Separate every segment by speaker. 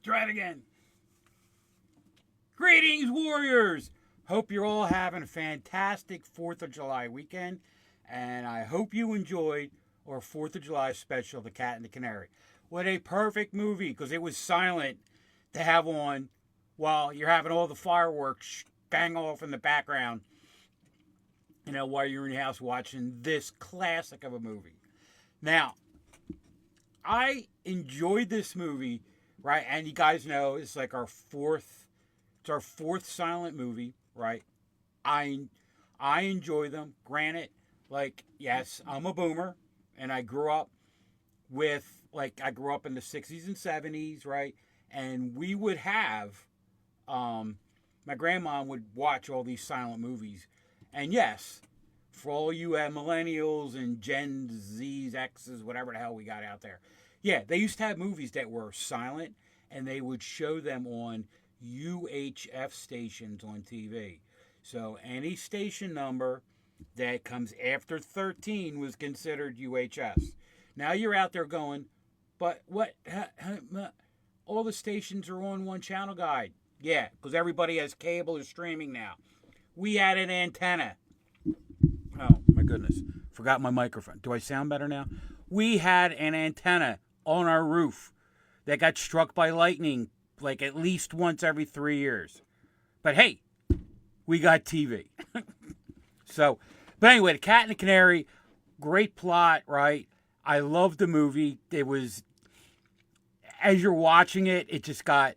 Speaker 1: Try it again. Greetings, warriors. Hope you're all having a fantastic 4th of July weekend. And I hope you enjoyed our 4th of July special, The Cat and the Canary. What a perfect movie, because it was silent to have on while you're having all the fireworks bang off in the background, while you're in your house watching this classic of a movie. Now, I enjoyed this movie, right? And you guys know it's like it's our fourth silent movie, right? I enjoy them. Granted, yes, I'm a boomer, and I grew up in the 60s and 70s, right? And we would have, my grandma would watch all these silent movies. And yes, for all you millennials and Gen Zs, X's, whatever the hell we got out there. Yeah, they used to have movies that were silent, and they would show them on UHF stations on TV. So any station number that comes after 13 was considered UHS. Now you're out there going, but what? All the stations are on one channel guide. Yeah, because everybody has cable or streaming now. We had an antenna. Oh, my goodness. Forgot my microphone. Do I sound better now? We had an antenna on our roof that got struck by lightning like at least once every 3 years. But hey, we got TV. But anyway, The Cat and the Canary, great plot, right? I loved the movie. It was, as you're watching it, it just got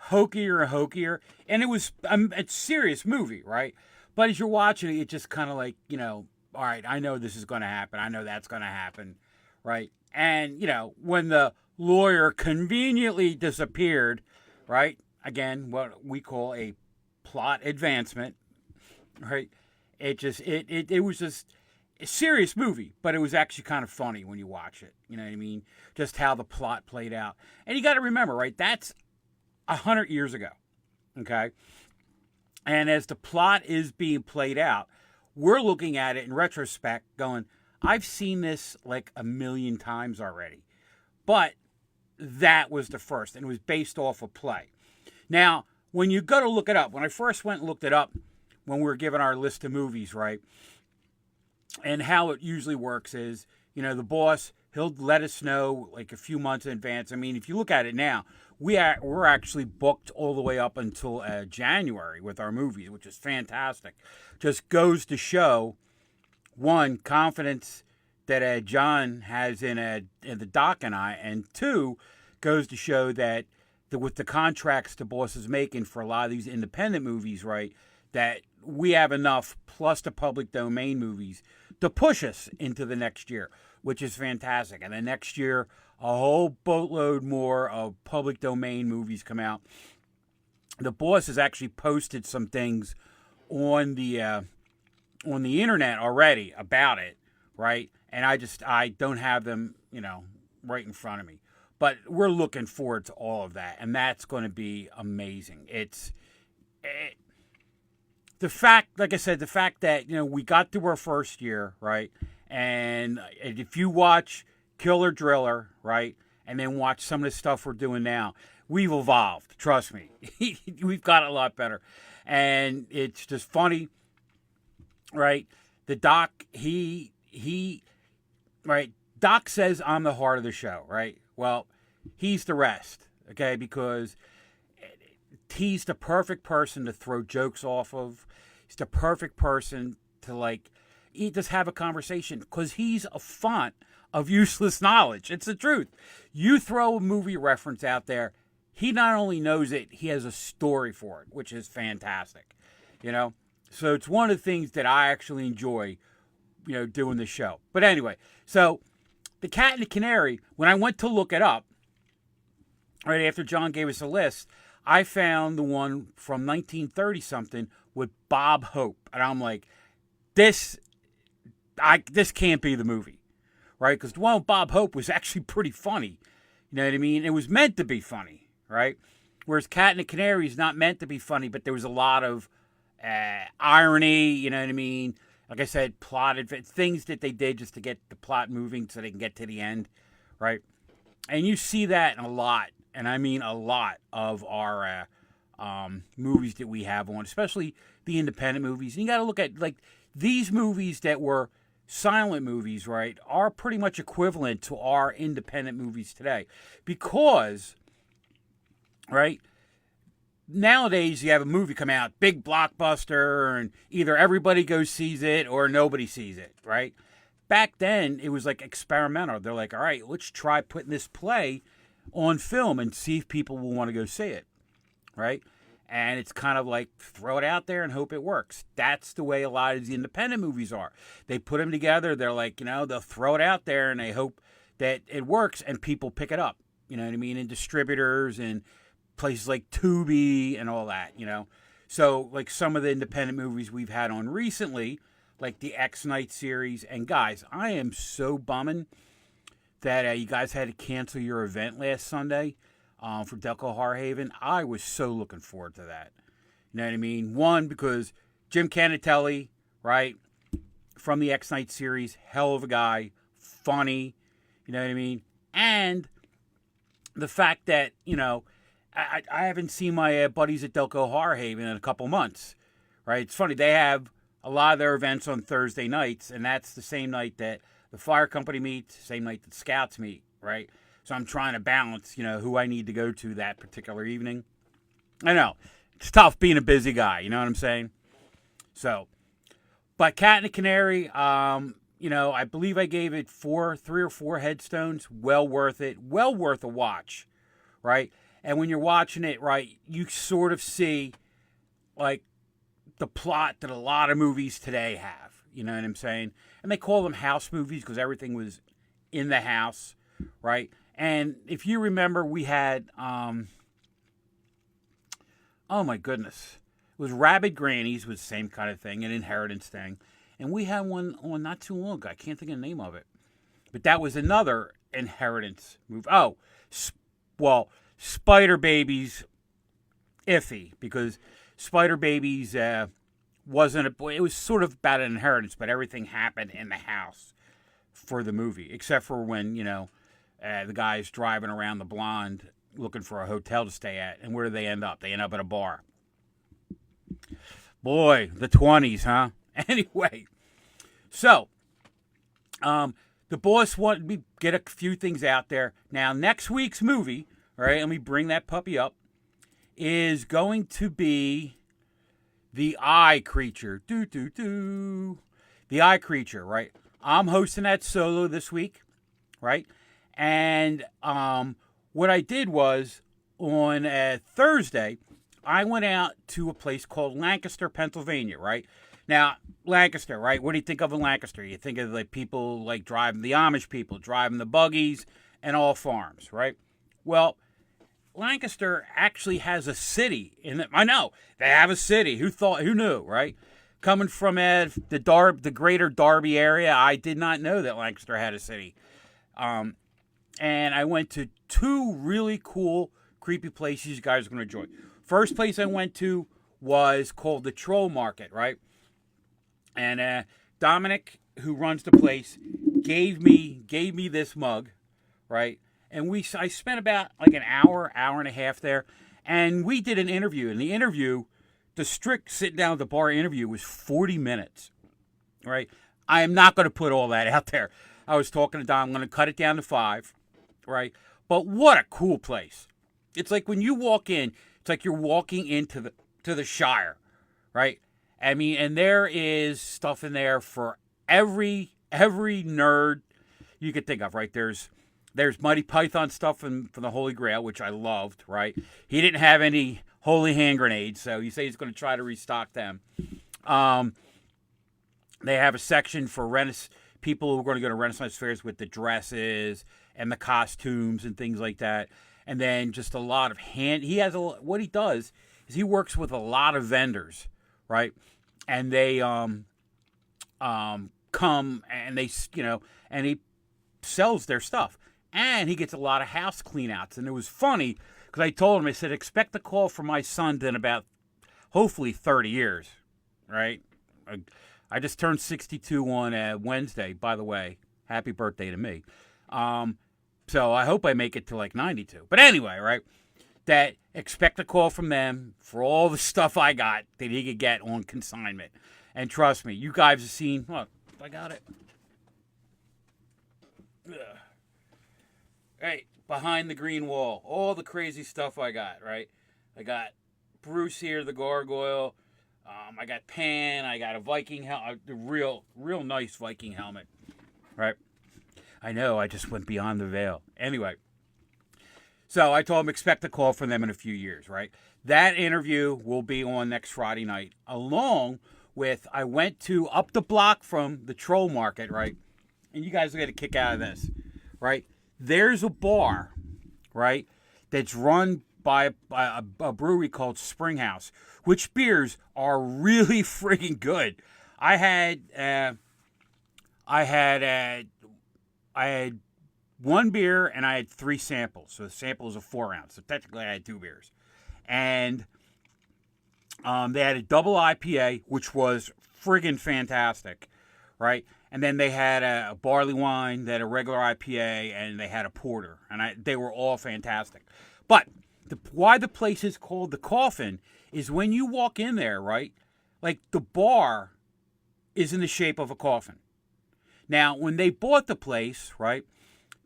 Speaker 1: hokier and hokier. And it's a serious movie, right? But as you're watching it, just kind of all right, I know this is going to happen. I know that's going to happen, right? And, when the lawyer conveniently disappeared, right? Again, what we call a plot advancement, right? It was just a serious movie, but it was actually kind of funny when you watch it. You know what I mean? Just how the plot played out. And you got to remember, right? That's 100 years ago, okay? And as the plot is being played out, we're looking at it in retrospect going, I've seen this like a million times already. But that was the first, and it was based off a play. Now, when you go to look it up, when I first went and looked it up, when we were given our list of movies, right? And how it usually works is, the boss, he'll let us know like a few months in advance. I mean, if you look at it now, we're actually booked all the way up until January with our movies, which is fantastic. Just goes to show, one, confidence that John has in the doc and I, and two, goes to show that with the contracts the boss is making for a lot of these independent movies, right, that we have enough, plus the public domain movies, to push us into the next year, which is fantastic. And then next year, a whole boatload more of public domain movies come out. The boss has actually posted some things on the internet already about it, right? And I don't have them, right in front of me. But we're looking forward to all of that, and that's going to be amazing. The fact that, we got through our first year, right? And if you watch Killer Driller, right, and then watch some of the stuff we're doing now, we've evolved. Trust me. We've got a lot better. And it's just funny, right? The doc, right? Doc says I'm the heart of the show, right? Well, he's the rest, okay? Because he's the perfect person to throw jokes off of. He's the perfect person to just have a conversation, because he's a font of useless knowledge. It's the truth. You throw a movie reference out there, he not only knows it, he has a story for it, which is fantastic. So it's one of the things that I actually enjoy, doing the show. But anyway, so The Cat and the Canary, when I went to look it up, right after John gave us a list, I found the one from 1930-something with Bob Hope. And I'm like, this can't be the movie, right? Because the one with Bob Hope was actually pretty funny. You know what I mean? It was meant to be funny, right? Whereas Cat and the Canary is not meant to be funny, but there was a lot of irony, you know what I mean? Like I said, things that they did just to get the plot moving so they can get to the end, right? And you see that in a lot and I mean a lot of our movies that we have on, especially the independent movies. And you got to look at like these movies that were silent movies, right, are pretty much equivalent to our independent movies today, because, right, nowadays you have a movie come out, big blockbuster, and either everybody goes sees it or nobody sees it, right? Back then it was like experimental. They're like, all right, let's try putting this play on film and see if people will want to go see it, right? And it's kind of like throw it out there and hope it works. That's the way a lot of the independent movies are. They put them together. They're like, they'll throw it out there and they hope that it works and people pick it up. You know what I mean? And distributors and places like Tubi and all that, So like some of the independent movies we've had on recently, like the X Night series. And guys, I am so bumming that you guys had to cancel your event last Sunday. For Delco Horror Haven. I was so looking forward to that. You know what I mean? One, because Jim Canatelli, right, from the X Night series, hell of a guy, funny, you know what I mean? And the fact that, I haven't seen my buddies at Delco Horror Haven in a couple months, right? It's funny, they have a lot of their events on Thursday nights, and that's the same night that the fire company meets, same night that scouts meet, right? So I'm trying to balance, who I need to go to that particular evening. I know. It's tough being a busy guy, you know what I'm saying? So, but Cat and the Canary, I believe I gave it 3 or 4 headstones. Well worth it. Well worth a watch, right? And when you're watching it, right, you sort of see, like, the plot that a lot of movies today have. You know what I'm saying? And they call them house movies because everything was in the house, right? And if you remember, we had, oh my goodness, it was Rabid Grannies, was the same kind of thing, an inheritance thing. And we had one on not too long ago. I can't think of the name of it. But that was another inheritance movie. Oh, Spider Babies, iffy, because Spider Babies it was sort of about an inheritance, but everything happened in the house for the movie, except for when, the guy's driving around the blonde looking for a hotel to stay at. And where do they end up? They end up at a bar. Boy, the 20s, huh? Anyway, so the boss wanted me to get a few things out there. Now, next week's movie, all right, let me bring that puppy up, is going to be The Eye Creature. The Eye Creature, right? I'm hosting that solo this week, right? And what I did was, on Thursday, I went out to a place called Lancaster, Pennsylvania, right? Now, Lancaster, right? What do you think of in Lancaster? You think of like people like driving, the Amish people driving the buggies and all farms, right? Well, Lancaster actually has a city in it. I know, they have a city. Who knew, right? Coming from the greater Derby area, I did not know that Lancaster had a city. And I went to 2 really cool, creepy places you guys are going to enjoy. First place I went to was called the Troll Market, right? And Dominic, who runs the place, gave me this mug, right? And I spent about like an hour and a half there, and we did an interview. And the interview, the strict sit down at the bar interview, was 40 minutes, right? I am not going to put all that out there. I was talking to Dom. I'm going to cut it down to 5, right? But what a cool place! It's like when you walk in, it's like you're walking into the Shire, right? I mean, and there is stuff in there for every nerd you could think of, right? There's Mighty Python stuff from the Holy Grail, which I loved, right? He didn't have any holy hand grenades, so you say he's going to try to restock them. They have a section for people who are going to go to Renaissance fairs with the dresses and the costumes and things like that. And then just a lot of what he does is he works with a lot of vendors, right? And they come and they, and he sells their stuff. And he gets a lot of house clean-outs. And it was funny because I told him, I said, expect a call from my son in about, hopefully, 30 years, right? I just turned 62 on Wednesday, by the way. Happy birthday to me. So I hope I make it to like 92. But anyway, right? That expect a call from them for all the stuff I got that he could get on consignment. And trust me, you guys have seen, look, I got it. Ugh. Right, behind the green wall, all the crazy stuff I got, right? I got Bruce here, the gargoyle. I got Pan. I got a Viking helmet, a real nice Viking helmet, right? I know, I just went beyond the veil. Anyway, so I told him expect a call from them in a few years, right? That interview will be on next Friday night, along with I went to up the block from the Troll Market, right? And you guys will get a kick out of this, right? There's a bar, right, that's run by a brewery called Springhouse, which beers are really freaking good. I had one beer and I had 3 samples. So the sample is a 4-ounce. So technically I had 2 beers. And they had a double IPA, which was friggin' fantastic, right? And then they had a barley wine, they had a regular IPA, and they had a porter. And they were all fantastic. But why the place is called the Coffin is when you walk in there, right? Like the bar is in the shape of a coffin. Now, when they bought the place, right,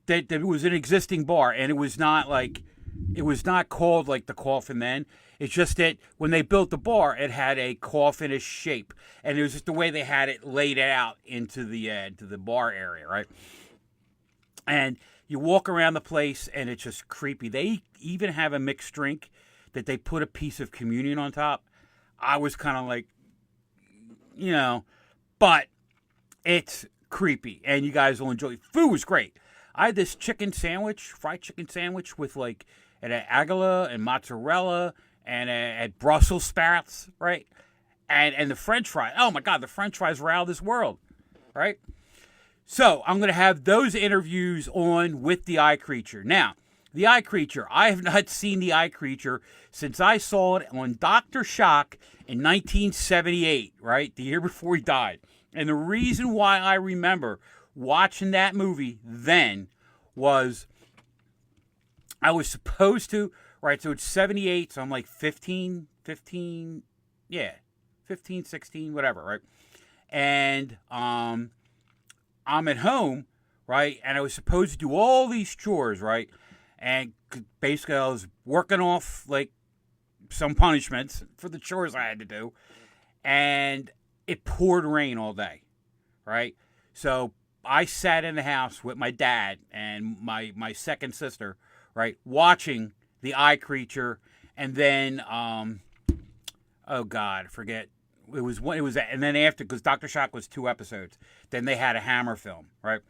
Speaker 1: that it was an existing bar, and it was not called like the Coffin then. It's just that when they built the bar, it had a coffinish shape, and it was just the way they had it laid out into the bar area, right? And you walk around the place, and it's just creepy. They even have a mixed drink that they put a piece of communion on top. I was kind of like, but it's creepy, and you guys will enjoy it. Food was great. I had this fried chicken sandwich with like an agala and mozzarella and Brussels sprouts, right? And the French fries. Oh my God, the French fries were out of this world, right? So I'm going to have those interviews on with the Eye Creature. Now, the Eye Creature, I have not seen the Eye Creature since I saw it on Dr. Shock in 1978, right? The year before he died. And the reason why I remember watching that movie then was I was supposed to, right, so it's 78, so I'm like 15, 16, whatever, right? And I'm at home, right, and I was supposed to do all these chores, right? And basically I was working off, like, some punishments for the chores I had to do, and it poured rain all day, right? So I sat in the house with my dad and my second sister, right, watching the Eye Creature, and then oh God, I forget. It was, and then after, because Dr. Shock was 2 episodes, then they had a Hammer film, right?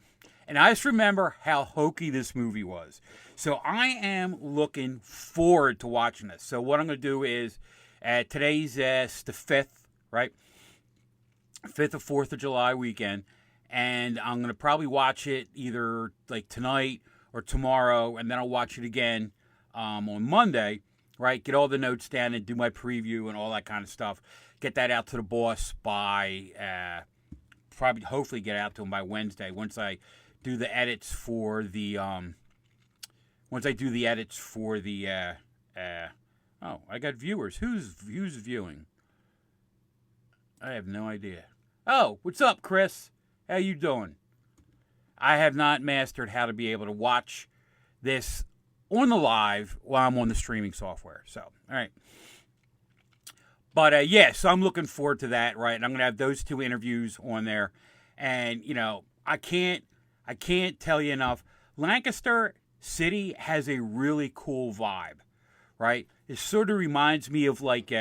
Speaker 1: And I just remember how hokey this movie was. So I am looking forward to watching this. So what I'm going to do is, today's the 5th, right? 5th of 4th of July weekend. And I'm going to probably watch it either like tonight or tomorrow. And then I'll watch it again on Monday, right? Get all the notes down and do my preview and all that kind of stuff. Get that out to the boss by, hopefully get out to him by Wednesday. Once I do the edits for the, oh, I got viewers. Who's viewing? I have no idea. Oh, what's up, Chris? How you doing? I have not mastered how to be able to watch this on the live while I'm on the streaming software. So, all right. But, so I'm looking forward to that, right? And I'm going to have those 2 interviews on there. And, I can't tell you enough. Lancaster City has a really cool vibe, right? It sort of reminds me of, like,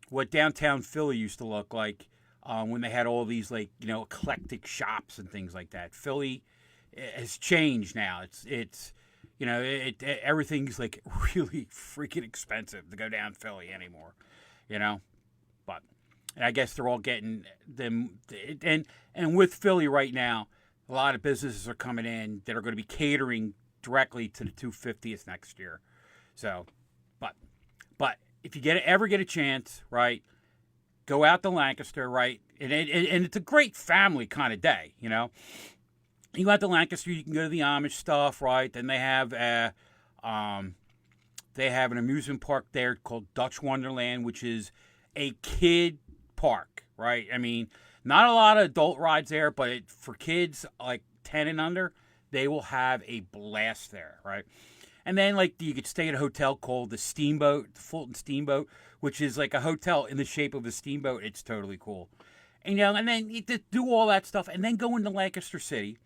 Speaker 1: what downtown Philly used to look like when they had all these, like, eclectic shops and things like that. Philly has changed now. It's everything's, like, really freaking expensive to go down Philly anymore. But I guess they're all getting them, and with Philly right now, a lot of businesses are coming in that are going to be catering directly to the 250th next year. So, but if you ever get a chance, right, go out to Lancaster, right, and it's a great family kind of day, you go out to Lancaster, you can go to the Amish stuff, right? Then they have an amusement park there called Dutch Wonderland, which is a kid park, right? I mean, not a lot of adult rides there, but for kids like 10 and under, they will have a blast there, right? And then, like, you could stay at a hotel called the Steamboat, the Fulton Steamboat, which is like a hotel in the shape of a steamboat. It's totally cool. And, and then you do all that stuff, and then go into Lancaster City,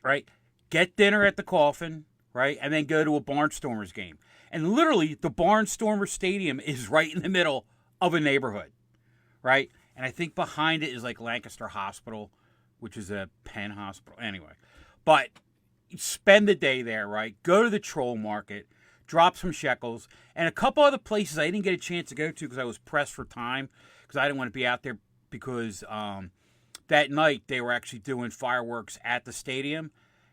Speaker 1: right? Get dinner at the Coffin, right? And then go to a Barnstormers game. And literally, the Barnstormers Stadium is right in the middle of a neighborhood, right? And I think behind it is like Lancaster Hospital, which is a Penn hospital. Anyway, but spend the day there, right? Go to the Troll Market, drop some shekels, and a couple other places I didn't get a chance to go to because I was pressed for time because I didn't want to be out there because that night they were actually doing fireworks at the stadium,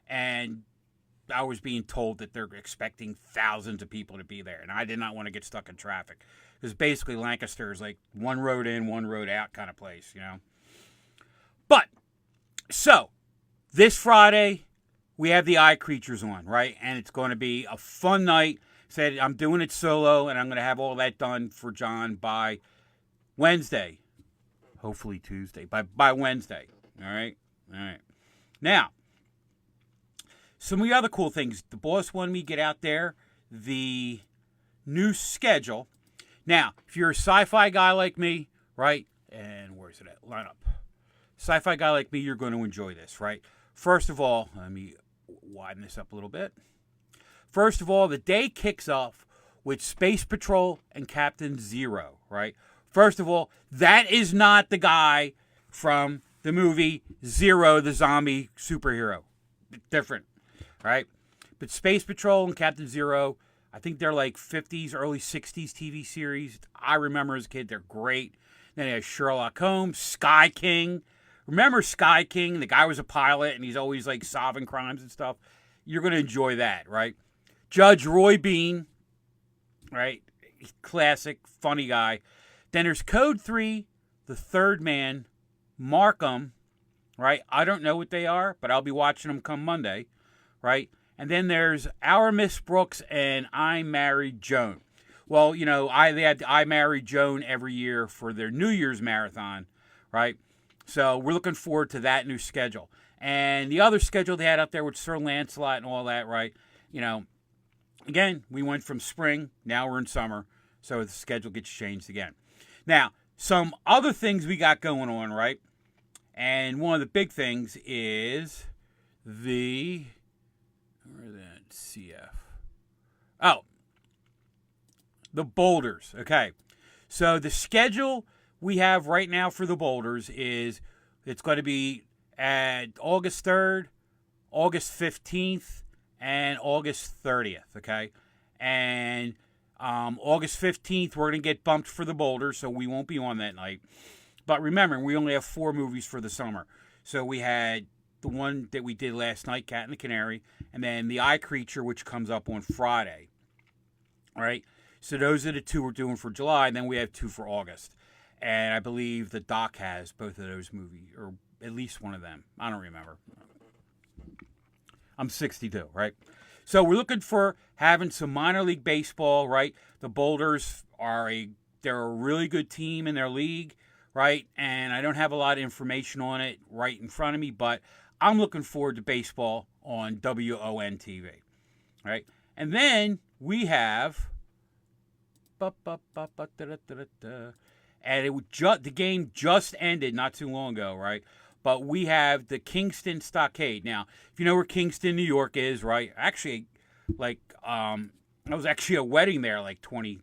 Speaker 1: and I was being told that they're expecting thousands of people to be there, and I did not want to get stuck in traffic because basically Lancaster is like one road in, one road out kind of place, But, so, this Friday, we have the Eye Creatures on, right? And it's going to be a fun night. Said I'm doing it solo, and I'm going to have all that done for John by Wednesday. Hopefully Tuesday. By Wednesday. All right? All right. Now, some of the other cool things. The boss wanted me to get out there the new schedule. Now, if you're a sci-fi guy like me, right? And where's it at? Line up. Sci-fi guy like me, you're going to enjoy this, right? First of all, let me widen this up a little bit. First of all, the day kicks off with Space Patrol and Captain Zero, right? First of all, that is not the guy from the movie Zero, the zombie superhero. Different, right? But Space Patrol and Captain Zero, I think they're like 50s, early 60s TV series. I remember as a kid, they're great. Then they have Sherlock Holmes, Sky King. Remember Sky King? The guy was a pilot, and he's always, like, solving crimes and stuff. You're going to enjoy that, right? Judge Roy Bean, right? Classic, funny guy. Then there's Code 3, The Third Man, Markham, right? I don't know what they are, but I'll be watching them come Monday, right? And then there's Our Miss Brooks and I Married Joan. Well, they had I Married Joan every year for their New Year's marathon, right? So we're looking forward to that new schedule. And the other schedule they had up there with Sir Lancelot and all that, right? Again, we went from spring, now we're in summer, so the schedule gets changed again. Now, some other things we got going on, right? And one of the big things is the CF. Oh, the boulders. Okay. So the schedule we have right now for the boulders is it's going to be at August 3rd, August 15th, and August 30th, okay? And August 15th, we're going to get bumped for the boulders, so we won't be on that night. But remember, we only have 4 movies for the summer. So we had the one that we did last night, Cat and the Canary, and then the Eye Creature, which comes up on Friday, all right? So those are the 2 we're doing for July, and then we have 2 for August. And I believe the doc has both of those movies, or at least one of them. I don't remember. I'm 62, right? So we're looking for having some minor league baseball, right? The Boulders they're a really good team in their league, right? And I don't have a lot of information on it right in front of me, but I'm looking forward to baseball on WON TV, right? And then we have... And the game just ended not too long ago, right? But we have the Kingston Stockade. Now, if you know where Kingston, New York is, right? Actually, like, I was actually a wedding there like 20,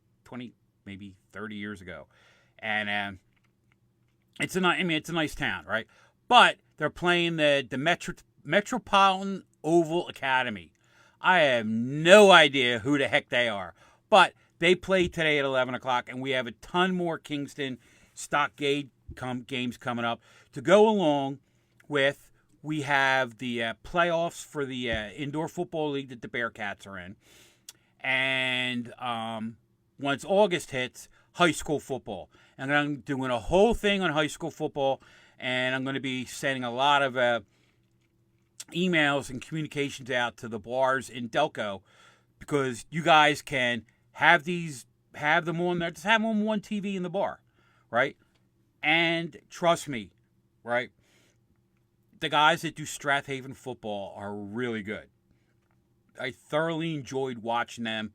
Speaker 1: maybe 30 years ago. And it's a nice town, right? But they're playing the Metropolitan Oval Academy. I have no idea who the heck they are. But they play today at 11 o'clock, and we have a ton more Kingston Stockade games coming up. To go along with, we have the playoffs for the Indoor Football League that the Bearcats are in. And once August hits, high school football. And I'm doing a whole thing on high school football, and I'm going to be sending a lot of emails and communications out to the bars in Delco, because you guys can have them on there, just have them on one TV in the bar, right? And trust me, right? The guys that do Strathaven football are really good. I thoroughly enjoyed watching them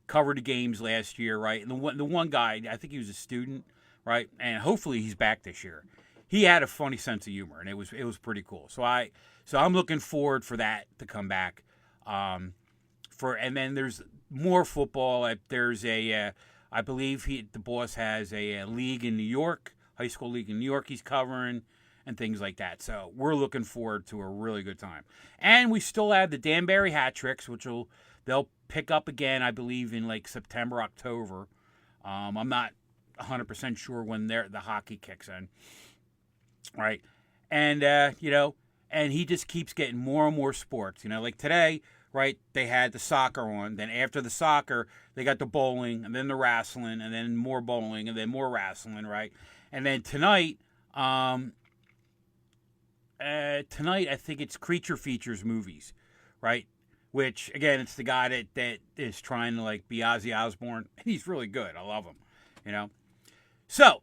Speaker 1: cover the games last year, right? And the one guy, I think he was a student, right? And hopefully he's back this year. He had a funny sense of humor, and it was pretty cool. So I'm looking forward for that to come back. And then there's more football. There's I believe the boss has a league in New York, high school league in New York he's covering, and things like that. So we're looking forward to a really good time. And we still have the Danbury Hat Tricks, which they'll pick up again, I believe, in like September, October. I'm not 100% sure when the hockey kicks in, right? And and he just keeps getting more and more sports. Like today, right? They had the soccer on. Then after the soccer, they got the bowling, and then the wrestling, and then more bowling, and then more wrestling, right? And then tonight, I think it's Creature Features Movies, right? Which, again, it's the guy that is trying to, like, be Ozzy Osbourne. He's really good. I love him, So,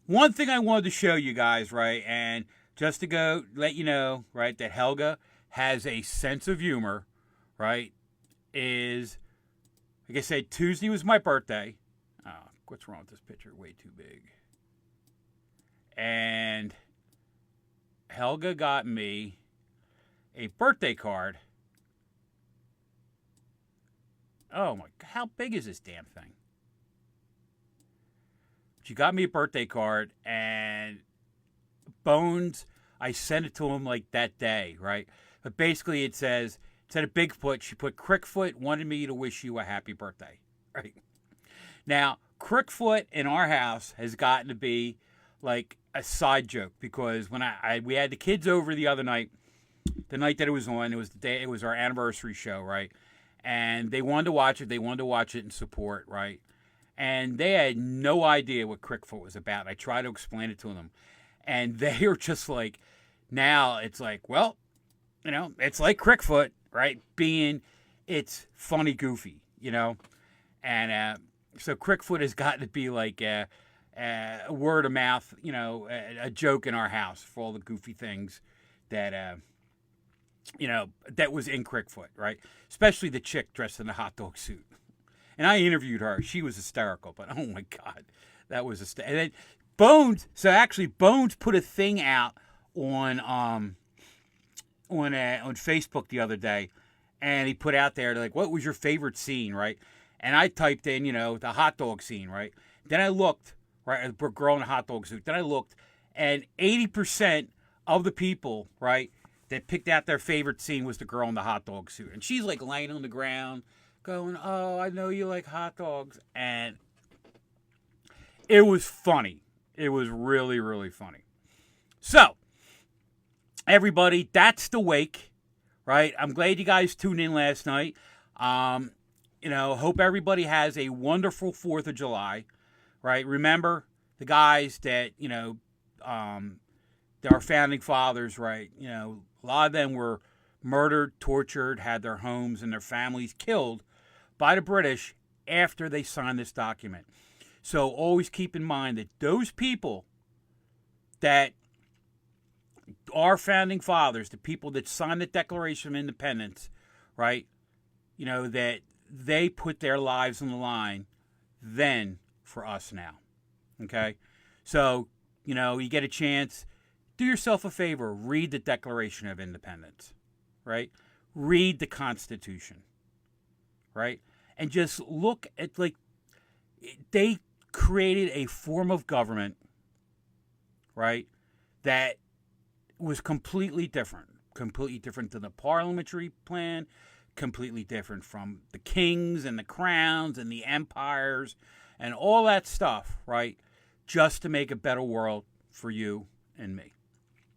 Speaker 1: one thing I wanted to show you guys, right, and just to go let you know, right, that Helga has a sense of humor, right, is, like I said, Tuesday was my birthday. Oh, what's wrong with this picture? Way too big. And Helga got me a birthday card. Oh my, how big is this damn thing? She got me a birthday card, and Bones, I sent it to him like that day, right? But basically it says, instead of Bigfoot, she put Crickfoot wanted me to wish you a happy birthday, right? Now, Crickfoot in our house has gotten to be like a side joke, because when we had the kids over the other night, the night that it was on, it was our anniversary show, right? And they wanted to watch it. They wanted to watch it and support, right? And they had no idea what Crickfoot was about. I tried to explain it to them, and they were just like, now it's like, well, it's like Crickfoot, right? It's funny, goofy, and so Crickfoot has gotten to be like a word of mouth, a joke in our house for all the goofy things that that was in Crickfoot, right? Especially the chick dressed in a hot dog suit. And I interviewed her. She was hysterical, but oh my God, that was and then Bones. So actually, Bones put a thing out on Facebook the other day, and he put out there like, what was your favorite scene, right? And I typed in, the hot dog scene, right? Then I looked, right, a girl in a hot dog suit. Then I looked, and 80% of the people, right, that picked out their favorite scene was the girl in the hot dog suit. And she's like laying on the ground going, oh, I know you like hot dogs. And it was funny. It was really, really funny. So, everybody, that's the wake, right? I'm glad you guys tuned in last night. Hope everybody has a wonderful 4th of July, right? Remember the guys that, our founding fathers, right? A lot of them were murdered, tortured, had their homes and their families killed by the British after they signed this document. So always keep in mind that those people that our founding fathers, the people that signed the Declaration of Independence, right, that they put their lives on the line then for us now, okay? So, you get a chance, do yourself a favor, read the Declaration of Independence, right? Read the Constitution, right? And just look at, they created a form of government, right, that was completely different than the parliamentary plan, completely different from the kings and the crowns and the empires and all that stuff, right, just to make a better world for you and me,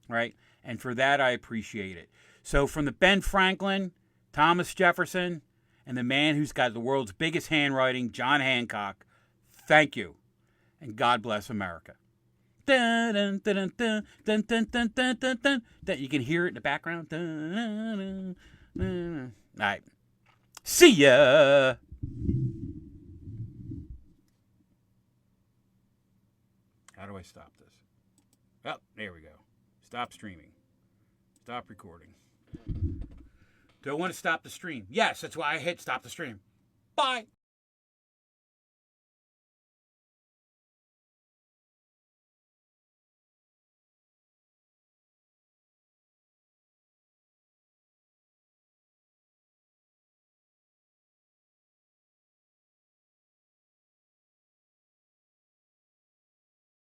Speaker 1: right? And for that, I appreciate it. So from the Ben Franklin, Thomas Jefferson, and the man who's got the world's biggest handwriting, John Hancock, thank you, and God bless America. Dun, dun, dun, dun, dun, dun, dun, dun, dun, dun, dun. You can hear it in the background. Dun, dun, dun, dun. All right. See ya. How do I stop this? Oh, there we go. Stop streaming. Stop recording. Do I want to stop the stream? Yes, that's why I hit stop the stream. Bye.